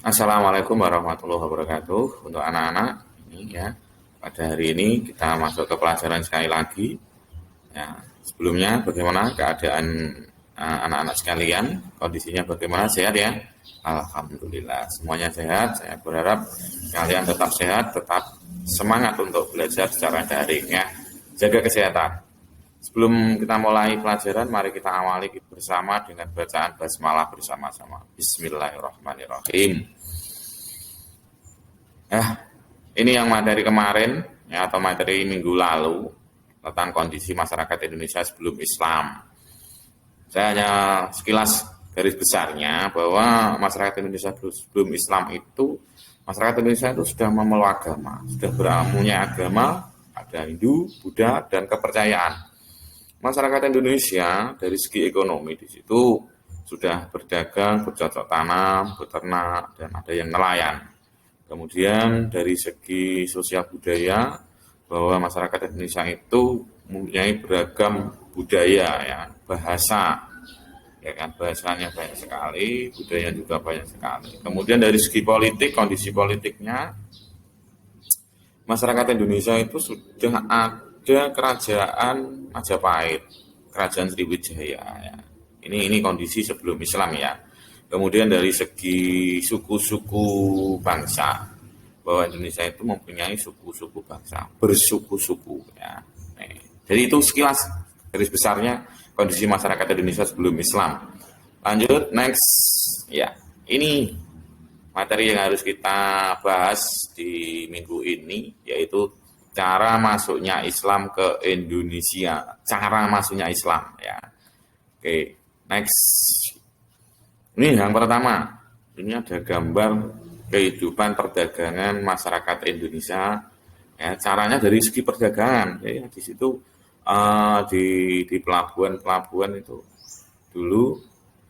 Assalamualaikum warahmatullahi wabarakatuh. Untuk anak-anak ini ya, pada hari ini kita masuk ke pelajaran sekali lagi. Ya, sebelumnya bagaimana keadaan anak-anak sekalian? Kondisinya bagaimana? Sehat ya? Alhamdulillah, semuanya sehat. Saya berharap kalian tetap sehat, tetap semangat untuk belajar secara daring ya. Jaga kesehatan. Sebelum kita mulai pelajaran, mari kita awali bersama dengan bacaan basmalah bersama-sama. Bismillahirrahmanirrahim. Ini yang materi kemarin ya, atau materi minggu lalu tentang kondisi masyarakat Indonesia sebelum Islam. Saya hanya sekilas garis besarnya bahwa masyarakat Indonesia sebelum Islam itu, masyarakat Indonesia itu sudah memeluk agama, sudah punya agama, ada Hindu, Buddha, dan kepercayaan. Masyarakat Indonesia dari segi ekonomi di situ sudah berdagang, bercocok tanam, beternak, dan ada yang nelayan. Kemudian dari segi sosial budaya, bahwa masyarakat Indonesia itu mempunyai beragam budaya ya, bahasa, ya kan, bahasanya banyak sekali, budaya juga banyak sekali. Kemudian dari segi politik, kondisi politiknya, masyarakat Indonesia itu sudah ada kerajaan Majapahit, kerajaan Sriwijaya ya. Ini kondisi sebelum Islam ya. Kemudian dari segi suku-suku bangsa, bahwa Indonesia itu mempunyai suku-suku bangsa, bersuku-suku ya. Jadi itu sekilas garis besarnya kondisi masyarakat Indonesia sebelum Islam. Lanjut next ya. Ini materi yang harus kita bahas di minggu ini, yaitu cara masuknya Islam ke Indonesia. Cara masuknya Islam ya. Oke, next. Ini yang pertama. Ini ada gambar kehidupan perdagangan masyarakat Indonesia. Ya, caranya dari segi perdagangan. Ya, di situ di pelabuhan-pelabuhan itu dulu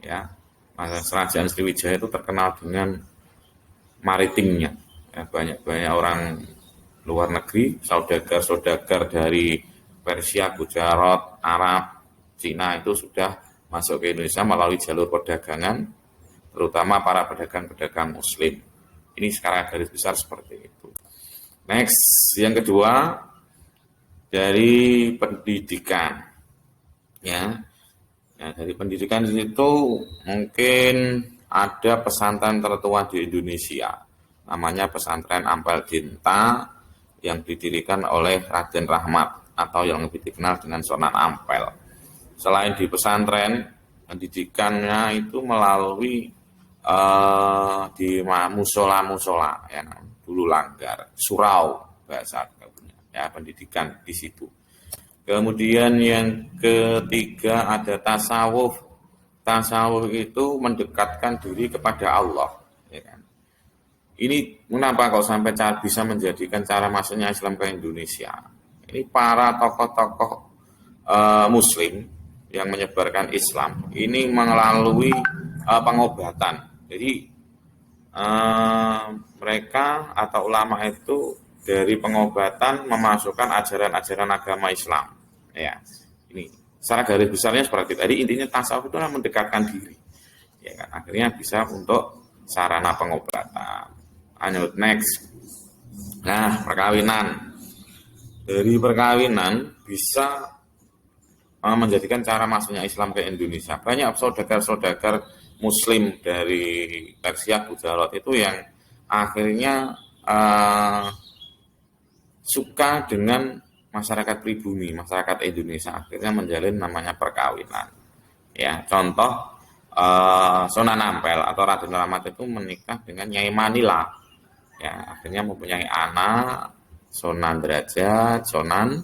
ya, kerajaan Sriwijaya itu terkenal dengan maritimnya. Ya, banyak orang luar negeri, saudagar-saudagar dari Persia, Gujarat, Arab, Cina itu sudah masuk ke Indonesia melalui jalur perdagangan, terutama para pedagang-pedagang Muslim. Ini sekarang garis besar seperti itu. Next, yang kedua dari pendidikan, ya. Ya, dari pendidikan itu mungkin ada pesantren tertua di Indonesia, namanya Pesantren Ampel Dinta, yang didirikan oleh Raden Rahmat atau yang lebih dikenal dengan Sunan Ampel. Selain di pesantren, pendidikannya itu melalui di musola-musola, ya, dulu langgar, surau bahasa ya, pendidikan di situ. Kemudian yang ketiga ada tasawuf. Tasawuf itu mendekatkan diri kepada Allah. Ya kan? Ini kenapa kok sampai bisa menjadikan cara masuknya Islam ke Indonesia? Ini para tokoh-tokoh Muslim yang menyebarkan Islam ini melalui pengobatan. Jadi mereka atau ulama itu dari pengobatan memasukkan ajaran-ajaran agama Islam. Ya, ini secara garis besarnya seperti tadi. Intinya tasawuf itu adalah mendekatkan diri. Ya kan, akhirnya bisa untuk sarana pengobatan. Lanjut next. Nah, perkawinan. Dari perkawinan bisa menjadikan cara masuknya Islam ke Indonesia. Banyak saudagar-saudagar Muslim dari Persia, Gujarat itu yang akhirnya suka dengan masyarakat pribumi, masyarakat Indonesia, akhirnya menjalin namanya perkawinan. Ya, contoh Sunan Ampel atau Raden Rahmat itu menikah dengan Nyai Manila. Ya, akhirnya mempunyai anak Sunan Derajat, Sunan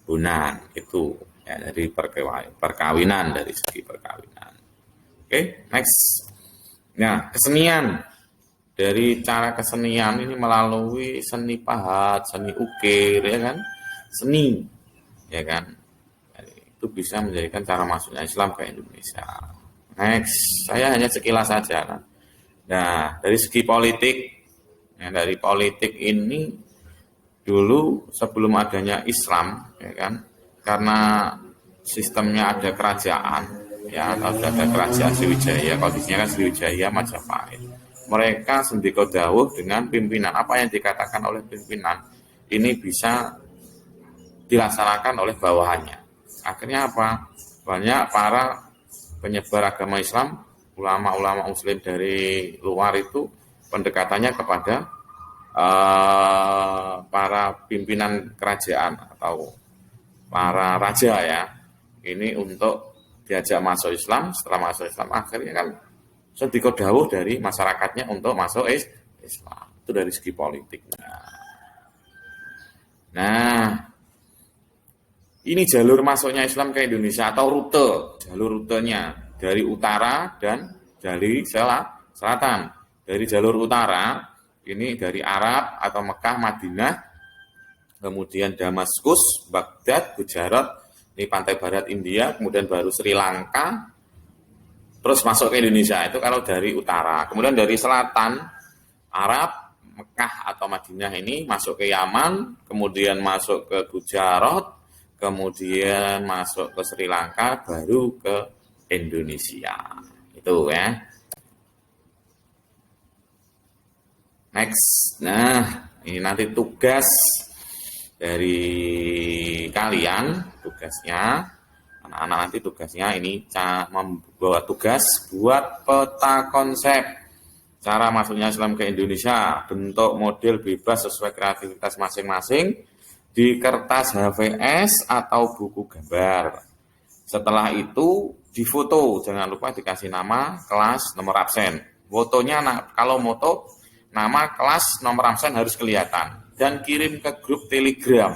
Bonang itu ya, dari perkawinan, dari segi perkawinan. Oke, next. Nah, kesenian. Dari cara kesenian ini melalui seni pahat, seni ukir, ya kan, seni, ya kan, itu bisa menjadikan cara masuknya Islam ke Indonesia. Next, saya hanya sekilas saja. Kan? Nah, dari segi politik, ya, dari politik ini dulu sebelum adanya Islam, ya kan, karena sistemnya ada kerajaan, ya, atau ada kerajaan Sriwijaya, kondisinya kan Sriwijaya Majapahit. mereka sendika dawuh dengan pimpinan. Apa yang dikatakan oleh pimpinan ini bisa dilaksanakan oleh bawahannya. Akhirnya apa? Banyak para penyebar agama Islam, ulama-ulama muslim dari luar itu pendekatannya kepada para pimpinan kerajaan atau para raja ya. Ini untuk diajak masuk Islam, setelah masuk Islam akhirnya kan sedikit dawuh dari masyarakatnya untuk masuk Islam. Itu dari segi politiknya. Nah, ini jalur masuknya Islam ke Indonesia atau jalur rutenya dari utara dan dari selatan. Dari jalur utara, ini dari Arab atau Mekah, Madinah, kemudian Damaskus, Baghdad, Gujarat, ini pantai barat India, kemudian baru Sri Lanka, terus masuk ke Indonesia, itu kalau dari utara. Kemudian dari selatan, Arab, Mekah atau Madinah ini masuk ke Yaman, kemudian masuk ke Gujarat, kemudian masuk ke Sri Lanka, baru ke Indonesia. Itu ya. Next. Nah, ini nanti tugas dari kalian, tugasnya, anak-anak nanti tugasnya ini membawa tugas buat peta konsep cara masuknya Islam ke Indonesia, bentuk model bebas sesuai kreativitas masing-masing, di kertas HVS atau buku gambar. Setelah itu difoto, jangan lupa dikasih nama, kelas, nomor absen. Fotonya kalau moto nama, kelas, nomor absen harus kelihatan dan kirim ke grup Telegram.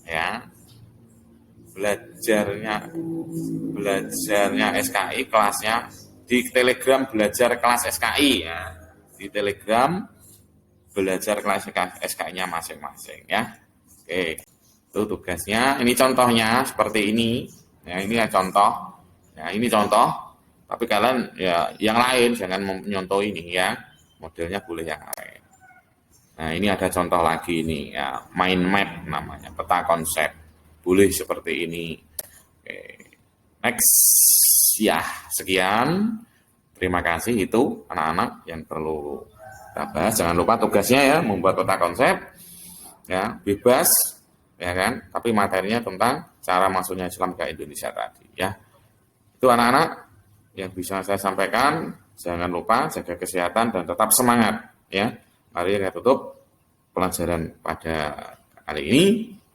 Ya. Belajarnya SKI kelasnya di Telegram belajar kelas SKI ya. Di Telegram belajar kelas SKI-nya masing-masing ya. Oke, itu tugasnya. Ini contohnya seperti ini. Ya, ini ya contoh. Ya, ini contoh. Tapi kalian ya yang lain jangan menyontoh ini ya. Modelnya boleh yang lain. Nah, ini ada contoh lagi ini ya, mind map namanya, peta konsep. Boleh seperti ini. Oke. Next. Ya, sekian. Terima kasih itu anak-anak yang perlu kita bahas. Jangan lupa tugasnya ya membuat peta konsep. Ya, bebas ya kan, tapi materinya tentang cara masuknya Islam ke Indonesia tadi ya. Itu anak-anak yang bisa saya sampaikan. Jangan lupa jaga kesehatan dan tetap semangat ya. Mari kita tutup pelajaran pada kali ini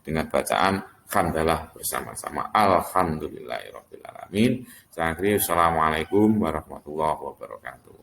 dengan bacaan hamdalah bersama-sama. Alhamdulillahirabbil alamin. Assalamualaikum warahmatullahi wabarakatuh.